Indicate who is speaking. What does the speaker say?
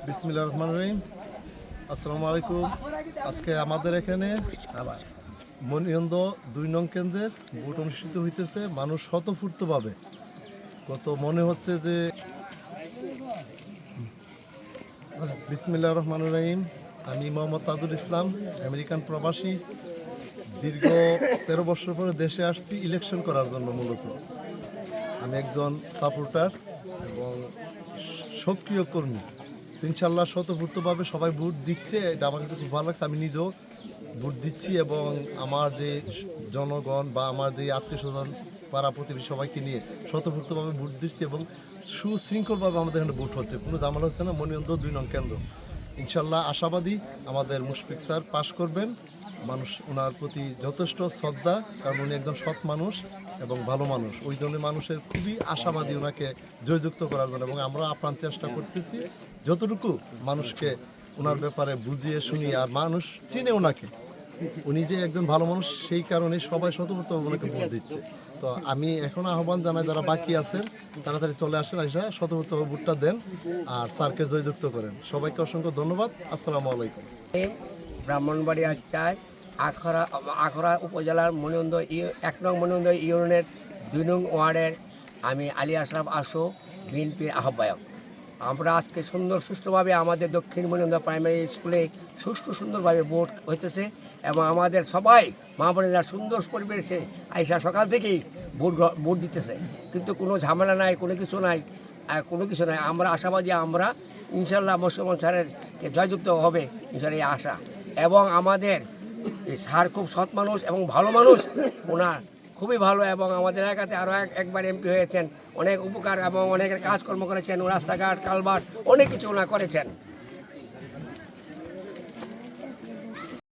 Speaker 1: বিসমিল্লাহির রহমানির রহিম। আসসালামু আলাইকুম। আজকে আমাদের এখানে মনিন্দ ২ নং কেন্দ্রের ভোট অনুষ্ঠিত হইতেছে মানুষ স্বতঃস্ফূর্তভাবে। কত মনে হচ্ছে যে বিসমিল্লাহির রহমানির রহিম। আমি মোহাম্মদ তাজুল ইসলাম, আমেরিকান প্রবাসী। দীর্ঘ ১৩ বছর পরে দেশে আসছি ইলেকশন করার জন্য। মূলত আমি একজন সাপোর্টার এবং সক্রিয় কর্মী। ইনশাল্লাহ স্বতঃস্ফূর্তভাবে সবাই ভোট দিচ্ছে, এটা আমার কাছে খুব ভালো লাগছে। আমি নিজেও ভোট দিচ্ছি এবং আমার যে জনগণ বা আমার যে আত্মীয় স্বজন পাড়া প্রতিবেশী সবাইকে নিয়ে স্বতঃস্ফূর্তভাবে ভোট দিচ্ছি এবং সুশৃঙ্খলভাবে আমাদের এখানে ভোট হচ্ছে, কোনো ঝামেলা হচ্ছে না। মনিন্দ ২ নং কেন্দ্র ইনশাল্লাহ আশাবাদী আমাদের মুশফিক স্যার পাশ করবেন। মানুষ ওনার প্রতি যথেষ্ট শ্রদ্ধা, কারণ উনি একজন সৎ মানুষ এবং ভালো মানুষ। ওই জন্য মানুষের খুবই আশাবাদী ওনাকে জয়যুক্ত করার জন্য, এবং আমরা আপ্রাণ চেষ্টা করতেছি যতটুকু মানুষকে ওনার ব্যাপারে বুঝিয়ে শুনিয়ে। আর মানুষ চিনে ওনাকে, উনি যে একজন ভালো মানুষ, সেই কারণে সবাই স্বতঃস্ফূর্তভাবে ওনাকে ভোট দিচ্ছে। তো আমি এখন আহ্বান জানাই, যারা বাকি আছেন তাড়াতাড়ি চলে আসেন, এসে স্বতঃস্ফূর্তভাবে ভোটটা দেন আর স্যারকে জয়যুক্ত করেন। সবাইকে অসংখ্য ধন্যবাদ। আসসালামু আলাইকুম।
Speaker 2: ব্রাহ্মণবাড়িয়া ৪ আখড়া উপজেলার মনিন্দ ১ নং মনিন্দ ইউনিয়নের ২ নং ওয়ার্ডের আমি আলী আশরাফ আসো, বিএনপির আহ্বায়ক। আমরা আজকে সুষ্ঠুভাবে আমাদের দক্ষিণ মনিন্দ প্রাইমারি স্কুলে সুন্দরভাবে ভোট হইতেছে এবং আমাদের সবাই মা বোনেরা সুন্দর পরিবেশে আইসা সকাল থেকেই ভোট দিতেছে, কিন্তু কোনো ঝামেলা নাই, কোনো কিছু নাই। আমরা আশাবাদী, আমরা ইনশাল্লাহ মুসলমান স্যারেরকে জয়যুক্ত হবে ইনশাল্লাহ, এই আশা। এবং আমাদের এই স্যার খুব সৎ মানুষ এবং ভালো মানুষ, ওনার খুবই ভালো। এবং আমাদের এলাকাতে আরও একবার এমপি হয়েছেন, অনেক উপকার এবং অনেকের কাজকর্ম করেছেন, রাস্তাঘাট কালভার্ট অনেক কিছু ওনারা করেছেন।